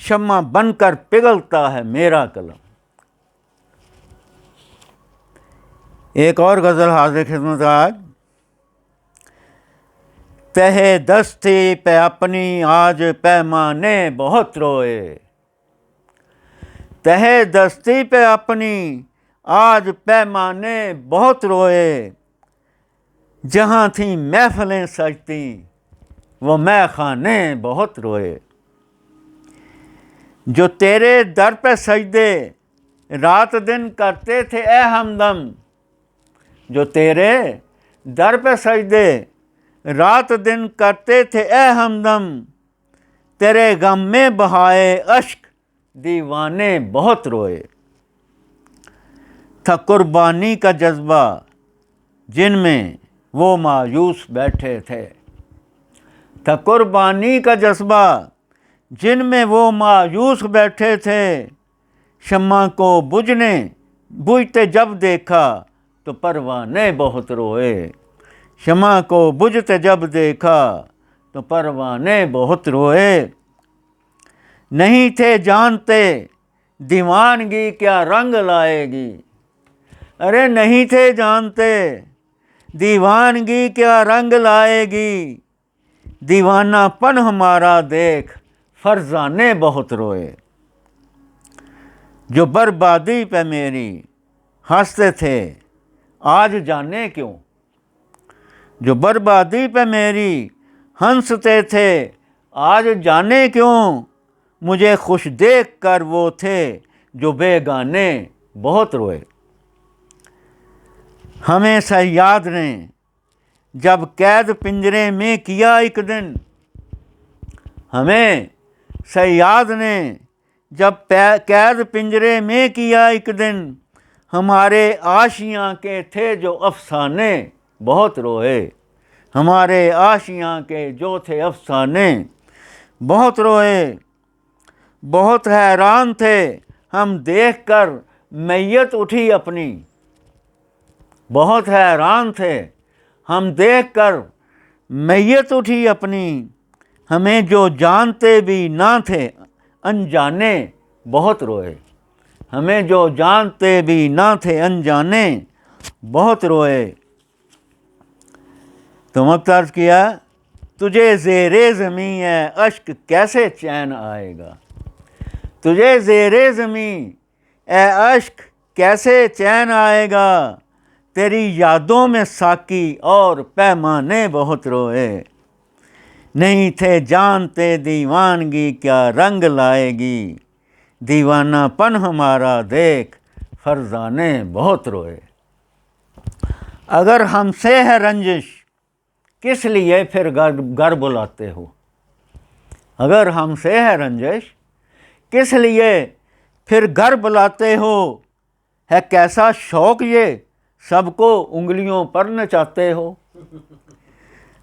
شمع بن کر پگھلتا ہے میرا قلم۔ ایک اور غزل حاضر خدمت آج۔ تہ دستی پہ اپنی آج پیمانے بہت روئے، تہ دستی پہ اپنی آج پیمانے بہت روئے، جہاں تھیں محفلیں سجتی وہ مے خانے بہت روئے۔ جو تیرے در پہ سجدے رات دن کرتے تھے اے ہمدم، جو تیرے در پہ سجدے رات دن کرتے تھے اے ہمدم، تیرے غم میں بہائے اشک دیوانے بہت روئے۔ تھا قربانی کا جذبہ جن میں وہ مایوس بیٹھے تھے، تھا قربانی کا جذبہ جن میں وہ مایوس بیٹھے تھے، شمع کو بجھتے جب دیکھا تو پروانے بہت روئے، شمع کو بجھتے جب دیکھا تو پروانے بہت روئے۔ نہیں تھے جانتے دیوانگی کیا رنگ لائے گی، ارے نہیں تھے جانتے دیوانگی کیا رنگ لائے گی، دیوانہ پن ہمارا دیکھ فرزانے بہت روئے۔ جو بربادی پہ میری ہنستے تھے آج جانے کیوں، جو بربادی پہ میری ہنستے تھے آج جانے کیوں، مجھے خوش دیکھ کر وہ تھے جو بیگانے بہت روئے۔ ہمیں صیاد نے جب قید پنجرے میں کیا ایک دن، ہمیں صیاد نے جب قید پنجرے میں کیا ایک دن، ہمارے آشیاں کے تھے جو افسانے بہت روئے، ہمارے آشیاں کے جو تھے افسانے بہت روئے۔ بہت حیران تھے ہم دیکھ کر میت اٹھی اپنی، بہت حیران تھے ہم دیکھ کر میت اٹھی اپنی، ہمیں جو جانتے بھی نہ تھے انجانے بہت روئے، ہمیں جو جانتے بھی نہ تھے انجانے بہت روئے۔ تو وقت عرض کیا تجھے زیر زمیں ہے اشک کیسے چین آئے گا، تجھے زیر زمیں اے اشک کیسے چین آئے گا، تیری یادوں میں ساقی اور پیمانے بہت روئے، نہیں تھے جانتے دیوانگی کیا رنگ لائے گی، دیوانہ پن ہمارا دیکھ فرزانے بہت روئے۔ اگر ہم سے ہے رنجش کس لیے پھر گھر بلاتے ہو، اگر ہم سے ہے رنجش کس لیے پھر گھر بلاتے ہو، ہے کیسا شوق یہ سب کو انگلیوں پر نچاتے ہو،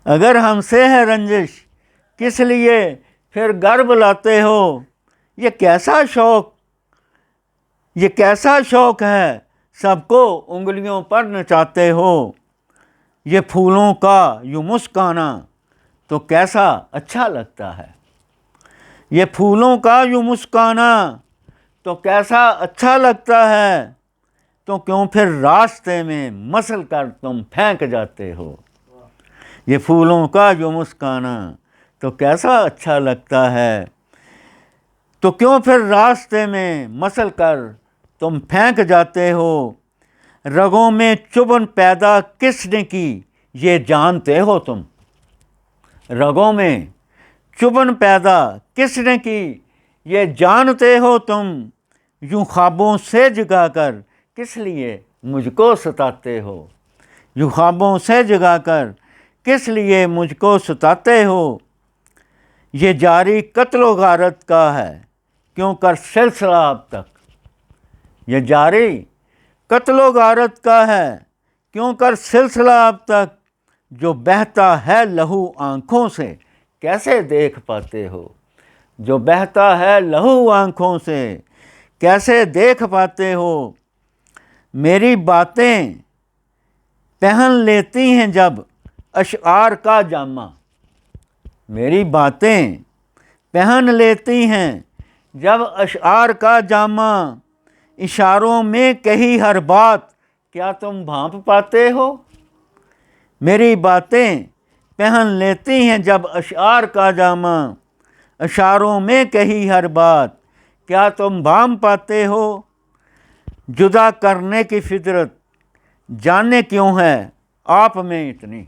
اگر ہم سے ہے رنجش کس لیے پھر گھر بلاتے ہو، یہ کیسا شوق ہے سب کو انگلیوں پر نچاتے ہو، یہ پھولوں کا یوں مسکانا تو کیسا اچھا لگتا ہے، یہ پھولوں کا یوں مسکانا تو کیسا اچھا لگتا ہے، تو کیوں پھر راستے میں مسل کر تم پھینک جاتے ہو، یہ پھولوں کا یوں مسکانا تو کیسا اچھا لگتا ہے، تو کیوں پھر راستے میں مسل کر تم پھینک جاتے ہو، رگوں میں چبھن پیدا کس نے کی یہ جانتے ہو تم، رگوں میں چبھن پیدا کس نے کی یہ جانتے ہو تم، یوں خوابوں سے جگا کر کس لیے مجھ کو ستاتے ہو، یوں خوابوں سے جگا کر کس لیے مجھ کو ستاتے ہو، یہ جاری قتل و غارت کا ہے کیوں کر سلسلہ اب تک، یہ جاری قتل و غارت کا ہے کیوں کر سلسلہ اب تک، جو بہتا ہے لہو آنکھوں سے کیسے دیکھ پاتے ہو، جو بہتا ہے لہو آنکھوں سے کیسے دیکھ پاتے ہو، میری باتیں پہن لیتی ہیں جب اشعار کا جامہ، میری باتیں پہن لیتی ہیں جب اشعار کا جامہ اشاروں میں کہی ہر بات کیا تم بھانپ پاتے ہو؟ میری باتیں پہن لیتی ہیں جب اشعار کا جامہ اشاروں میں کہی ہر بات کیا تم بھانپ پاتے ہو؟ جدا کرنے کی فطرت جانے کیوں ہے آپ میں اتنی؟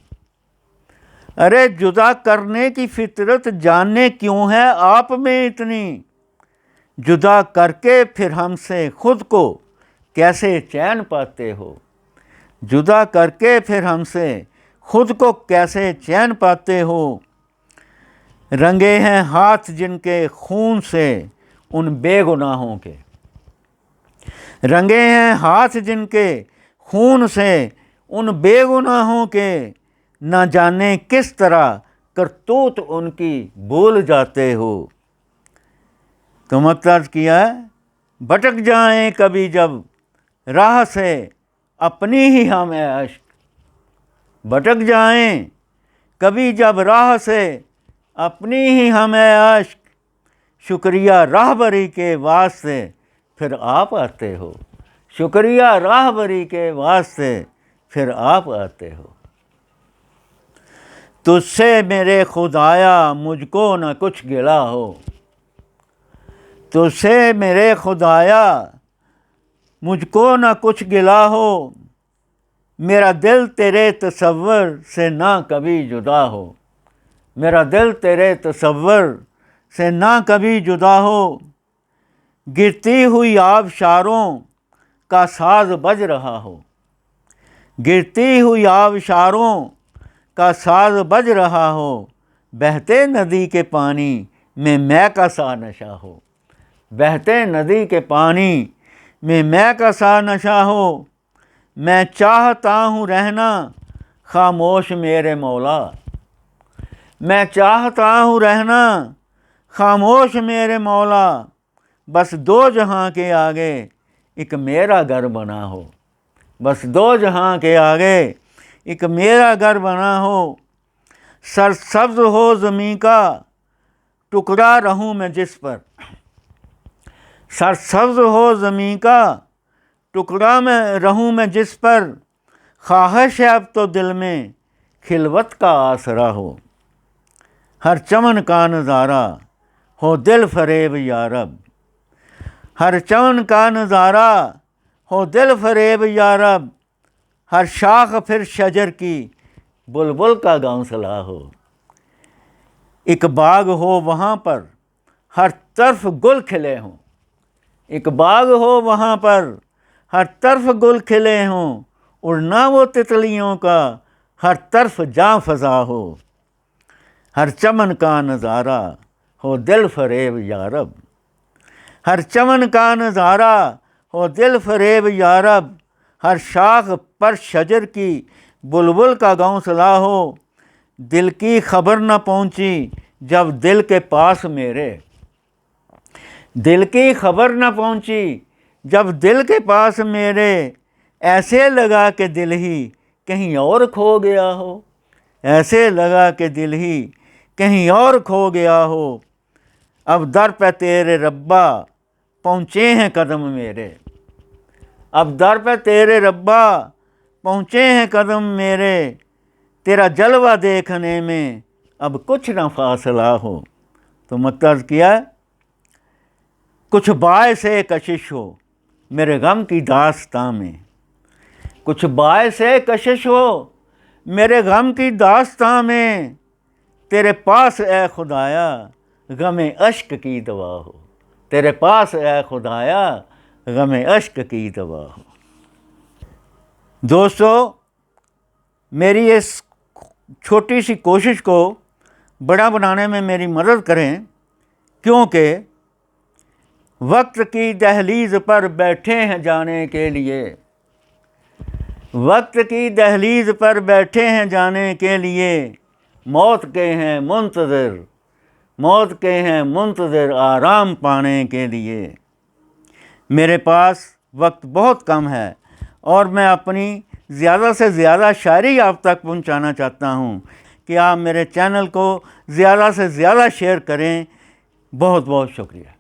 ارے جدا کرنے کی فطرت جانے کیوں ہے آپ میں اتنی؟ جدا کر کے پھر ہم سے خود کو کیسے چین پاتے ہو؟ جدا کر کے پھر ہم سے خود کو کیسے چین پاتے ہو؟ رنگے ہیں ہاتھ جن کے خون سے ان بے گناہوں کے، رنگے ہیں ہاتھ جن کے خون سے ان بے گناہوں کے، نہ جانے کس طرح کرتوت ان کی بھول جاتے ہو۔ تو مقصد کیا ہے، بھٹک جائیں کبھی جب راہ سے اپنی ہی ہم عشق، بھٹک جائیں کبھی جب راہ سے اپنی ہی ہم عشق، شکریہ راہبری کے واسطے پھر آپ آتے ہو، شکریہ راہبری کے واسطے پھر آپ آتے ہو۔ تجھ سے میرے خدایا مجھ کو نہ کچھ گلا ہو، تجھ سے میرے خدایا مجھ کو نہ کچھ گلا ہو، میرا دل تیرے تصور سے نہ کبھی جدا ہو، میرا دل تیرے تصور سے نہ کبھی جدا ہو۔ گرتی ہوئی آبشاروں کا ساز بج رہا ہو، گرتی ہوئی آبشاروں کا ساز بج رہا ہو، بہتے ندی کے پانی میں مے کا سا نشہ ہو، بہتے ندی کے پانی میں مے کا سا نشہ ہو۔ میں چاہتا ہوں رہنا خاموش میرے مولا، میں چاہتا ہوں رہنا خاموش میرے مولا، بس دو جہاں کے آگے ایک میرا گھر بنا ہو، بس دو جہاں کے آگے ایک میرا گھر بنا ہو۔ سرسبز ہو زمیں کا ٹکڑا رہوں میں جس پر، سرسبز ہو زمیں کا ٹکڑا میں رہوں میں جس پر، خواہش ہے اب تو دل میں خلوت کا آسرا ہو، ہر چمن کا نظارہ ہو دل فریب یارب، ہر چمن کا نظارہ ہو دل فریب یارب، ہر شاخ پھر شجر کی بلبل کا گھونسلہ ہو، ایک باغ ہو وہاں پر ہر طرف گل کھلے ہوں، ایک باغ ہو وہاں پر ہر طرف گل کھلے ہوں، اڑنا وہ تتلیوں کا ہر طرف جاں فضا ہو، ہر چمن کا نظارہ ہو دل فریب یارب، ہر چمن کا نظارہ ہو دل فریب یارب، ہر شاخ پر شجر کی بلبل کا گھونسلہ ہو، دل کی خبر نہ پہنچی جب دل کے پاس میرے، دل کی خبر نہ پہنچی جب دل کے پاس میرے، ایسے لگا کہ دل ہی کہیں اور کھو گیا ہو، ایسے لگا کہ دل ہی کہیں اور کھو گیا ہو۔ اب در پہ تیرے ربا پہنچے ہیں قدم میرے، اب در پہ تیرے ربا پہنچے ہیں قدم میرے، تیرا جلوہ دیکھنے میں اب کچھ نہ فاصلہ ہو۔ تو مقصد کیا ہے، کچھ باعث کشش ہو میرے غم کی داستاں میں، کچھ باعث کشش ہو میرے غم کی داستاں میں، تیرے پاس اے خدایا غم اشک کی دوا ہو، تیرے پاس اے خدایا غم اشک کی دوا ہو۔ دوستو، میری اس چھوٹی سی کوشش کو بڑا بنانے میں میری مدد کریں، کیونکہ وقت کی دہلیز پر بیٹھے ہیں جانے کے لیے، وقت کی دہلیز پر بیٹھے ہیں جانے کے لیے، موت کے ہیں منتظر، موت کے ہیں منتظر آرام پانے کے لیے۔ میرے پاس وقت بہت کم ہے اور میں اپنی زیادہ سے زیادہ شاعری آپ تک پہنچانا چاہتا ہوں کہ آپ میرے چینل کو زیادہ سے زیادہ شیئر کریں۔ بہت بہت شکریہ۔